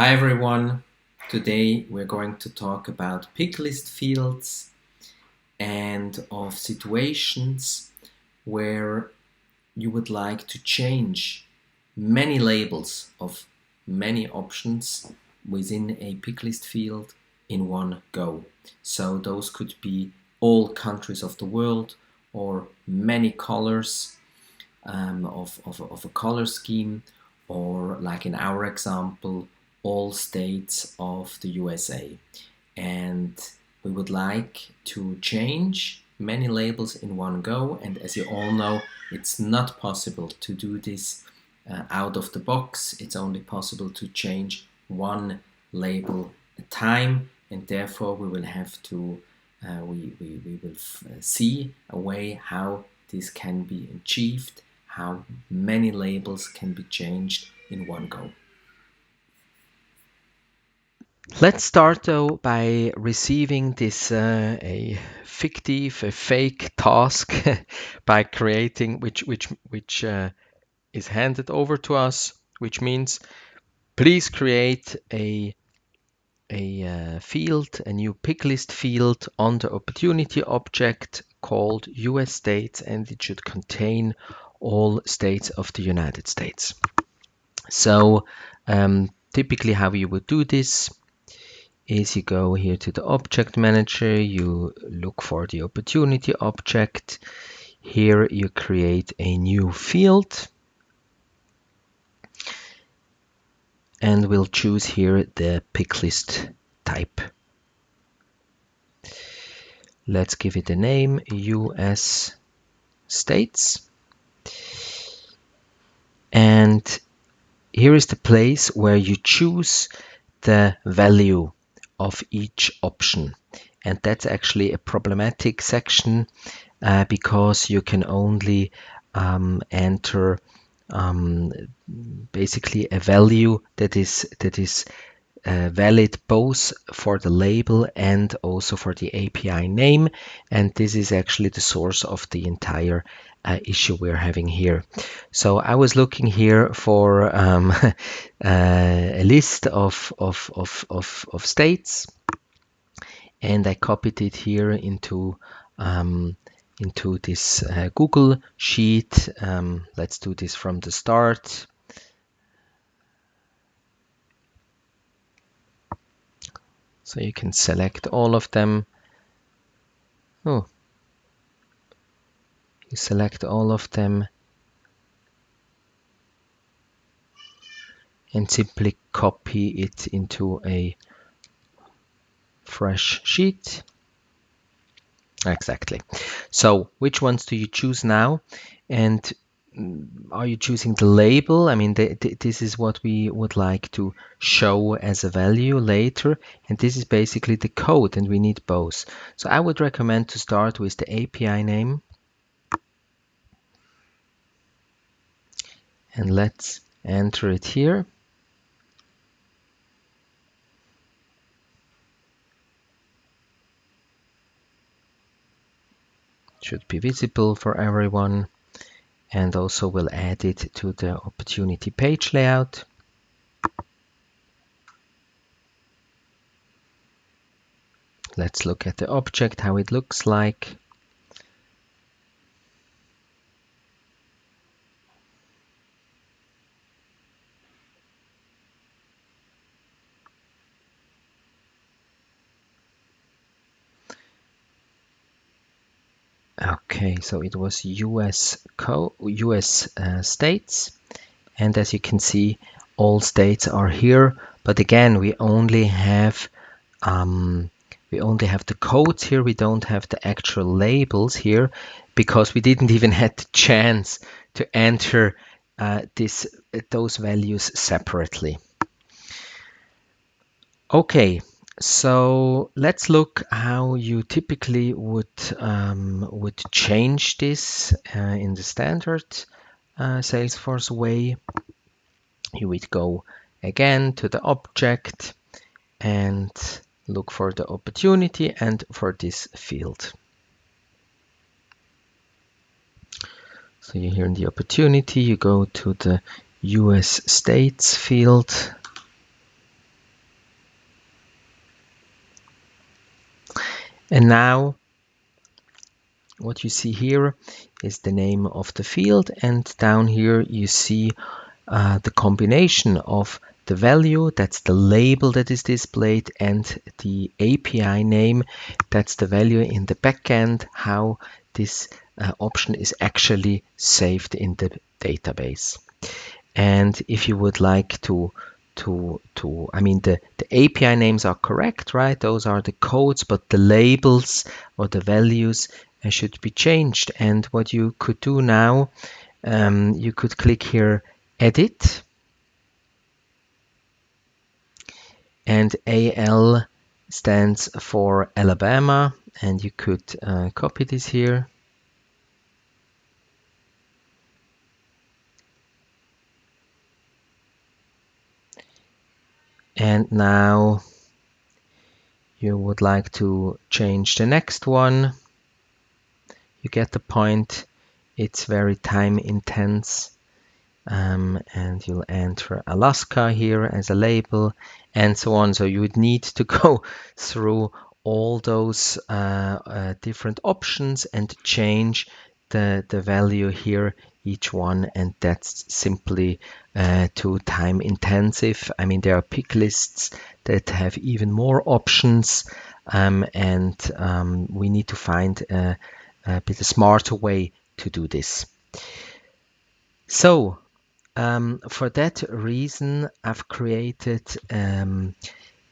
Hi everyone, today we're going to talk about pick list fields and of situations where you would like to change many labels of many options within a pick list field in one go. So those could be all countries of the world or many colors of a color scheme, or like in our example, all states of the USA. And we would like to change many labels in one go. And as you all know, it's not possible to do this out of the box. It's only possible to change one label at a time. And therefore we will have to we will see a way how this can be achieved, how many labels can be changed in one go. Let's start though by receiving this a fake task by creating which is handed over to us, which means please create a field, a new pick list field on the opportunity object called US states, and it should contain all states of the United States. So typically how you would do this is you go here to the object manager, you look for the opportunity object. Here you create a new field and we'll choose here the pick list type. Let's give it a name, US states. And here is the place where you choose the value of each option. And that's actually a problematic section because you can only enter basically a value that is valid both for the label and also for the API name, and this is actually the source of the entire issue we're having here. So I was looking here for a list of states, and I copied it here into this Google sheet. Let's do this from the start. So you can select all of them. Oh, you select all of them and simply copy it into a fresh sheet. Exactly. So which ones do you choose now? And are you choosing the label? I mean, this is what we would like to show as a value later. And this is basically the code, and we need both. So I would recommend to start with the API name. And let's enter it here. Should be visible for everyone. And also we'll add it to the opportunity page layout. Let's look at the object, how it looks like. Okay, so it was US states, and as you can see, all states are here. But again, we only have the codes here. We don't have the actual labels here because we didn't even have the chance to enter those values separately. Okay, so let's look how you typically would change this in the standard Salesforce way. You would go again to the object and look for the opportunity and for this field. So you're here in the opportunity, you go to the US states field. And now what you see here is the name of the field, and down here you see the combination of the value, that's the label that is displayed, and the API name, that's the value in the backend, how this option is actually saved in the database. And if you would like I mean, the API names are correct, right? Those are the codes, but the labels or the values should be changed. And what you could do now, you could click here, edit, and AL stands for Alabama, and you could copy this here. And now you would like to change the next one. You get the point. It's very time intense. And you'll enter Alaska here as a label and so on. So you would need to go through all those different options and change the value here, each one, and that's simply too time intensive. I mean, there are pick lists that have even more options, and we need to find a bit smarter way to do this. So for that reason, I've created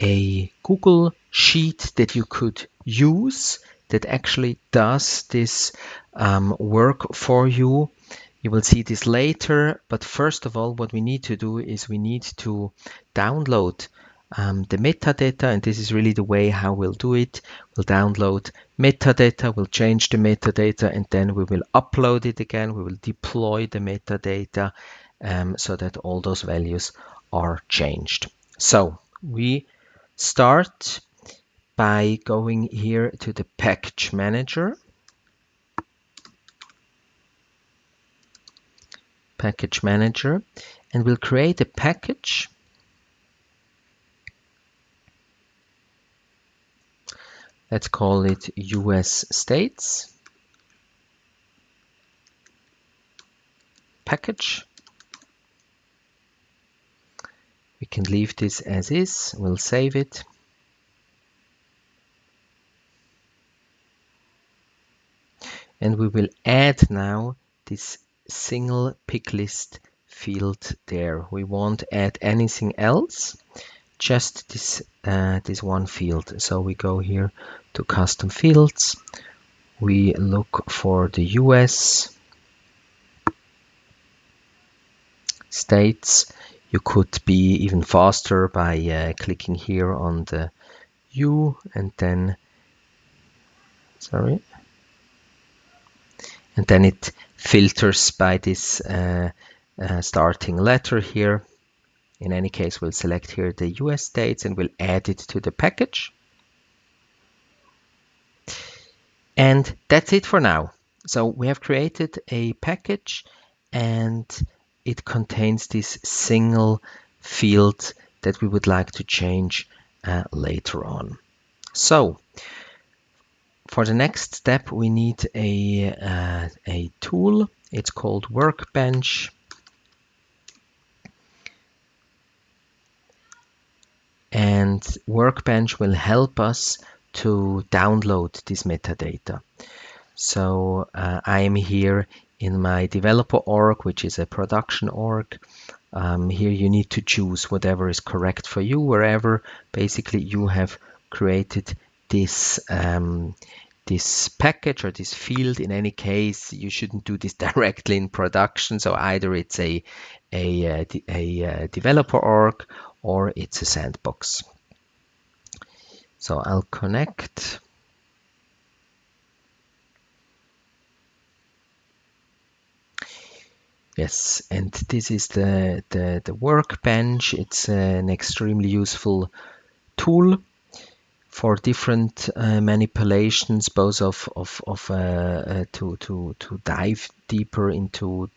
a Google Sheet that you could use that actually does this work for you. You will see this later, but first of all, what we need to do is we need to download the metadata, and this is really the way how we'll do it. We'll download metadata, we'll change the metadata, and then we will upload it again. We will deploy the metadata so that all those values are changed. So we start by going here to the package manager. And we'll create a package. Let's call it US states package. We can leave this as is. We'll save it. And we will add now this single pick list field there. We won't add anything else, just this one field. So we go here to custom fields. We look for the US states. You could be even faster by clicking here on the U and then, sorry, and then it filters by this starting letter here. In any case, we'll select here the US states and we'll add it to the package. And that's it for now. So we have created a package and it contains this single field that we would like to change later on. So for the next step, we need a tool. It's called Workbench. And Workbench will help us to download this metadata. So I am here in my developer org, which is a production org. Here you need to choose whatever is correct for you, wherever basically you have created this this package or this field. In any case, you shouldn't do this directly in production. So either it's a developer org or it's a sandbox. So I'll connect. Yes, and this is the Workbench. It's an extremely useful tool for different manipulations, both to dive deeper into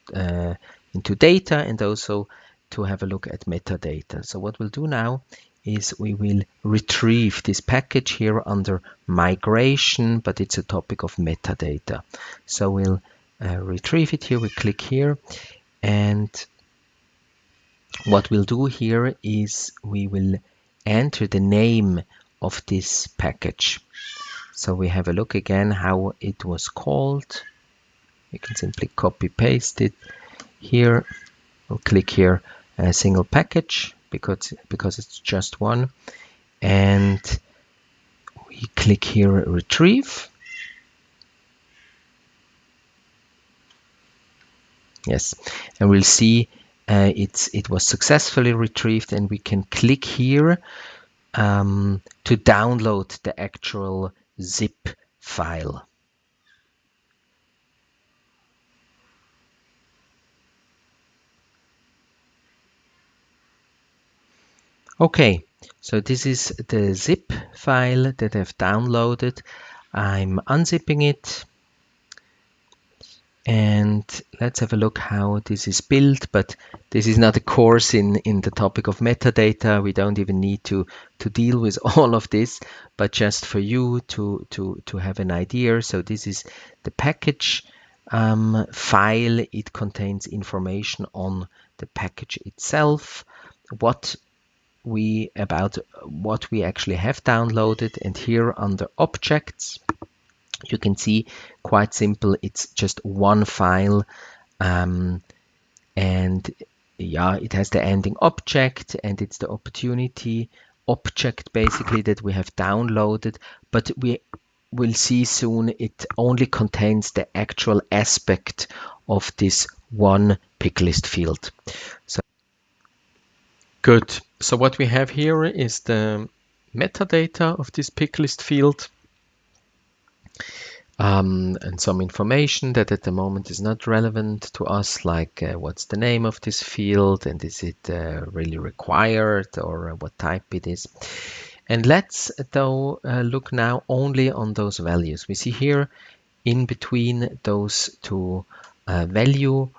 data and also to have a look at metadata. So what we'll do now is we will retrieve this package here under migration, but it's a topic of metadata. So we'll retrieve it here. We click here, and what we'll do here is we will enter the name of this package. So we have a look again how it was called. You can simply copy paste it here. We'll click here a single package because it's just one, and we click here retrieve. Yes, and we'll see it was successfully retrieved, and we can click here to download the actual zip file. Okay, so this is the zip file that I've downloaded. I'm unzipping it, and let's have a look how this is built. But this is not a course in the topic of metadata. We don't even need to deal with all of this, but just for you to have an idea. So this is the package file. It contains information on the package itself, what we actually have downloaded, and here under objects you can see, quite simple, it's just one file, and yeah, it has the ending object, and it's the opportunity object basically that we have downloaded, but we will see soon it only contains the actual aspect of this one pick list field. So good. So what we have here is the metadata of this pick list field, and some information that at the moment is not relevant to us, like what's the name of this field, and is it really required, or what type it is. And let's though look now only on those values. We see here in between those two value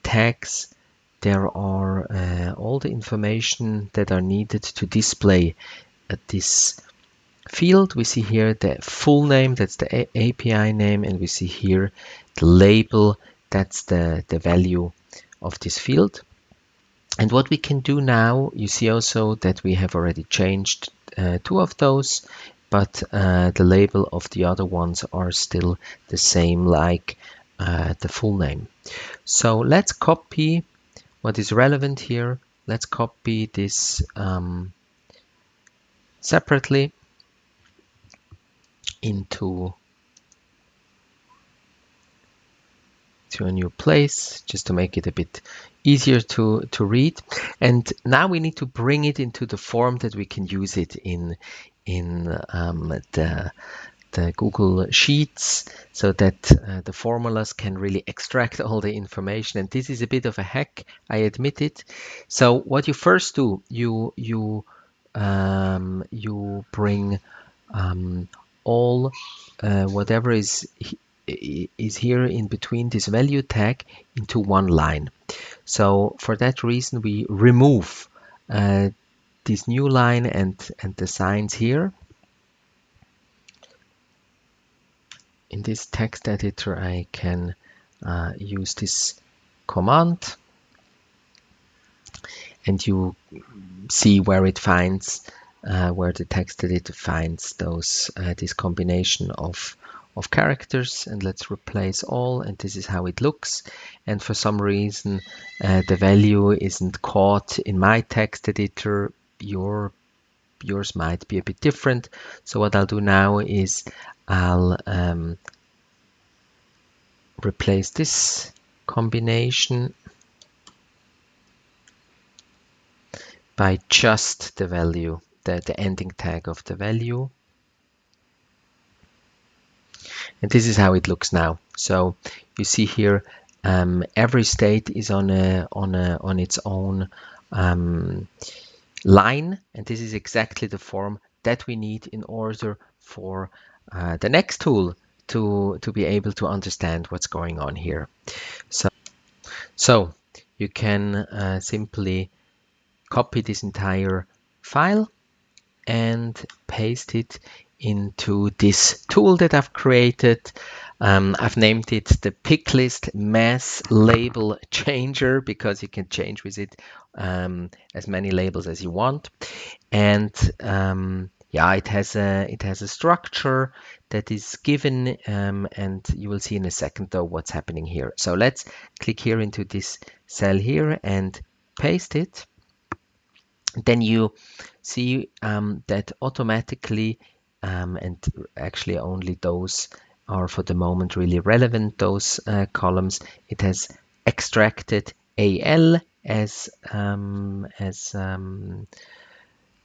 tags, there are all the information that are needed to display this field. We see here the full name, that's the API name, and we see here the label, that's the value of this field. And what we can do now, you see also that we have already changed two of those, but the label of the other ones are still the same, like the full name. So let's copy what is relevant here. Let's copy this separately into a new place, just to make it a bit easier to read. And now we need to bring it into the form that we can use it in the Google Sheets, so that the formulas can really extract all the information. And this is a bit of a hack, I admit it. So what you first do, you bring all whatever is here in between this value tag into one line. So for that reason, we remove this new line and the signs here. In this text editor, I can use this command, and you see where it finds where the text editor finds those this combination of characters. And let's replace all, and this is how it looks. And for some reason the value isn't caught in my text editor. Yours might be a bit different. So what I'll do now is I'll replace this combination by just the value, the ending tag of the value. And this is how it looks now. So you see here every state is on its own line, and this is exactly the form that we need in order for the next tool to be able to understand what's going on here. So you can simply copy this entire file and paste it into this tool that I've created. I've named it the Picklist Mass Label Changer because you can change with it as many labels as you want. And yeah, it has a structure that is given, and you will see in a second though what's happening here. So let's click here into this cell here and paste it. Then you see that automatically, and actually only those are for the moment really relevant, those columns, it has extracted AL as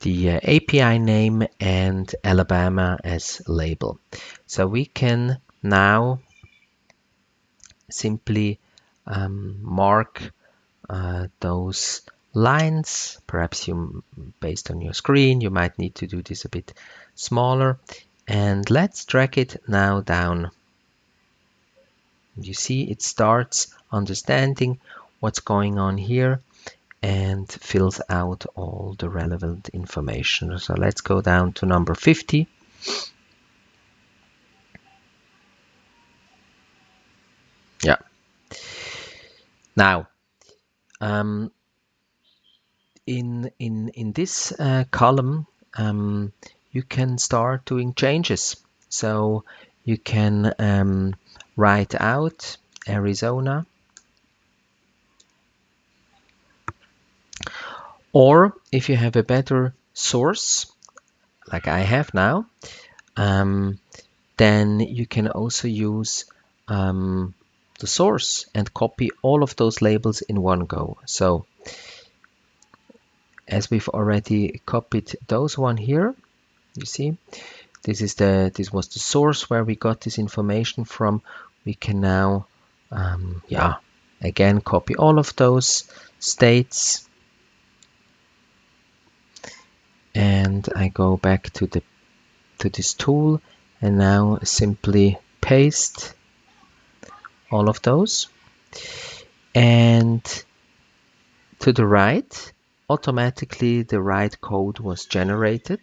the API name and Alabama as label. So we can now simply mark those lines. Perhaps you, based on your screen, you might need to do this a bit smaller. And let's drag it now down. You see it starts understanding what's going on here and fills out all the relevant information. So let's go down to number 50. Yeah. Now, um, in this column, you can start doing changes. So you can write out Arizona, or if you have a better source, like I have now, um, then you can also use the source and copy all of those labels in one go. So as we've already copied those one here, you see, this was the source where we got this information from. We can now, yeah, again copy all of those states, and I go back to this tool, and now simply paste all of those, and to the right, automatically the right code was generated.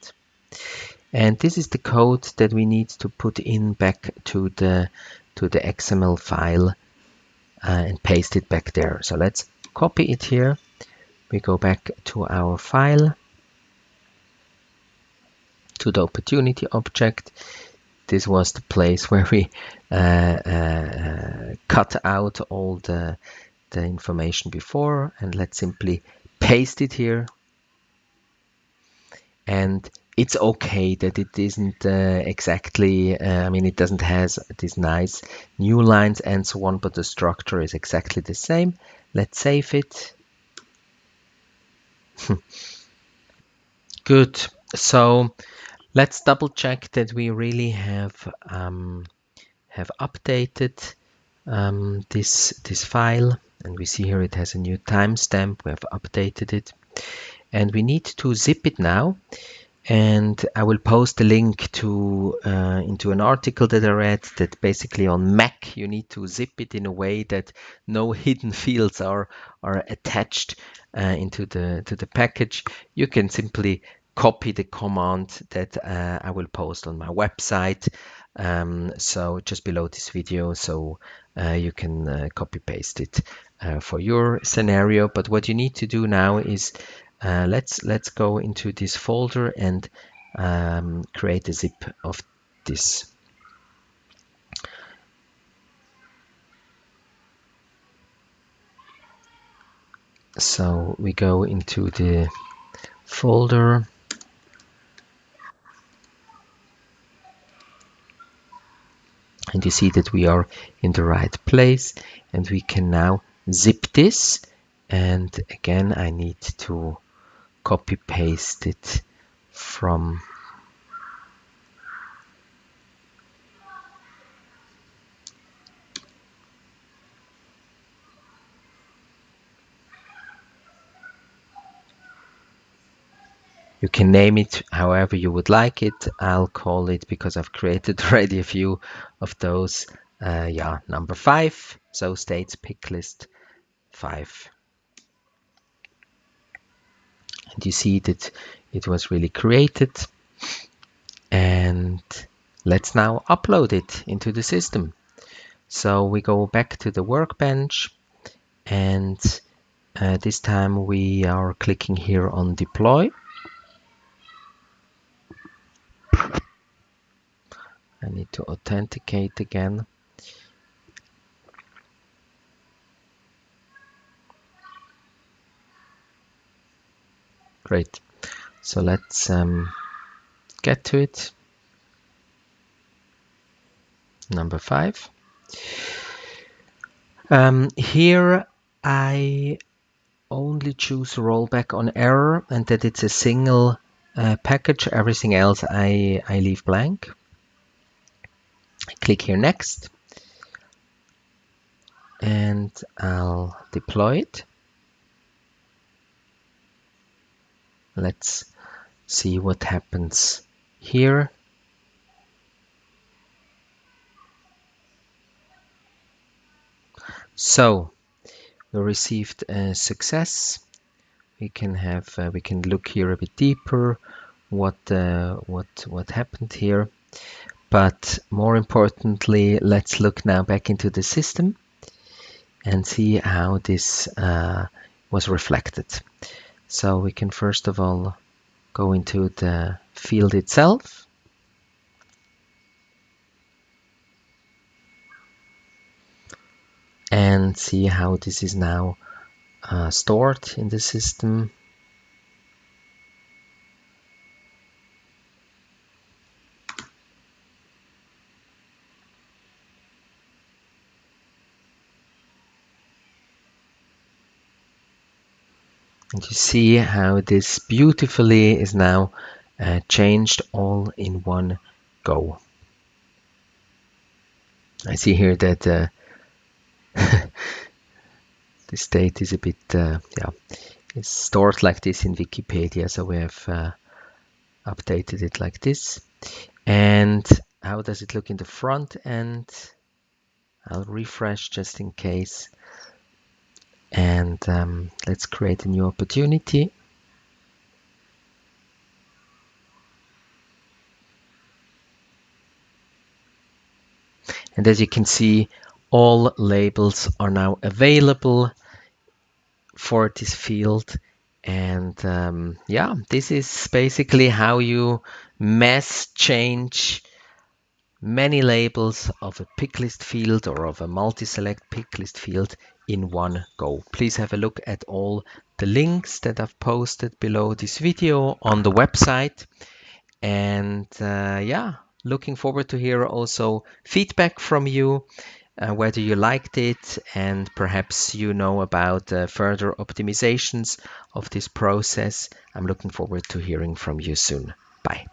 And this is the code that we need to put in back to the XML file and paste it back there. So let's copy it here. We go back to our file, to the opportunity object. This was the place where we cut out all the information before, and let's simply paste it here. And it's okay that it isn't exactly, I mean, it doesn't have these nice new lines and so on, but the structure is exactly the same. Let's save it. Good. So let's double check that we really have updated this file, and we see here it has a new timestamp. We have updated it, and we need to zip it now. And I will post a link to into an article that I read that basically on Mac you need to zip it in a way that no hidden fields are attached into the package. You can simply copy the command that I will post on my website. So just below this video, so you can copy paste it for your scenario. But what you need to do now is let's go into this folder and create a zip of this. So we go into the folder, and you see that we are in the right place, and we can now zip this. And again, I need to copy paste it from you can name it however you would like it. I'll call it, because I've created already a few of those, yeah, number 5. So states pick list 5. And you see that it was really created. And let's now upload it into the system. So we go back to the Workbench, and this time we are clicking here on deploy. I need to authenticate again. Great. So let's get to it. Number 5. Here I only choose rollback on error and that it's a single package. Everything else I leave blank. I click here next, and I'll deploy it. Let's see what happens here. So we received a success. We can look here a bit deeper what happened here. But more importantly, let's look now back into the system and see how this was reflected. So we can first of all go into the field itself. And see how this is now stored in the system. And you see how this beautifully is now changed all in one go. I see here that this date is a bit, it's stored like this in Wikipedia, so we have updated it like this. And how does it look in the front end? I'll refresh just in case. And let's create a new opportunity. And as you can see, all labels are now available for this field. And this is basically how you mass change many labels of a pick list field or of a multi-select pick list field in one go. Please have a look at all the links that I've posted below this video on the website. And looking forward to hear also feedback from you, whether you liked it and perhaps you know about further optimizations of this process. I'm looking forward to hearing from you soon. Bye.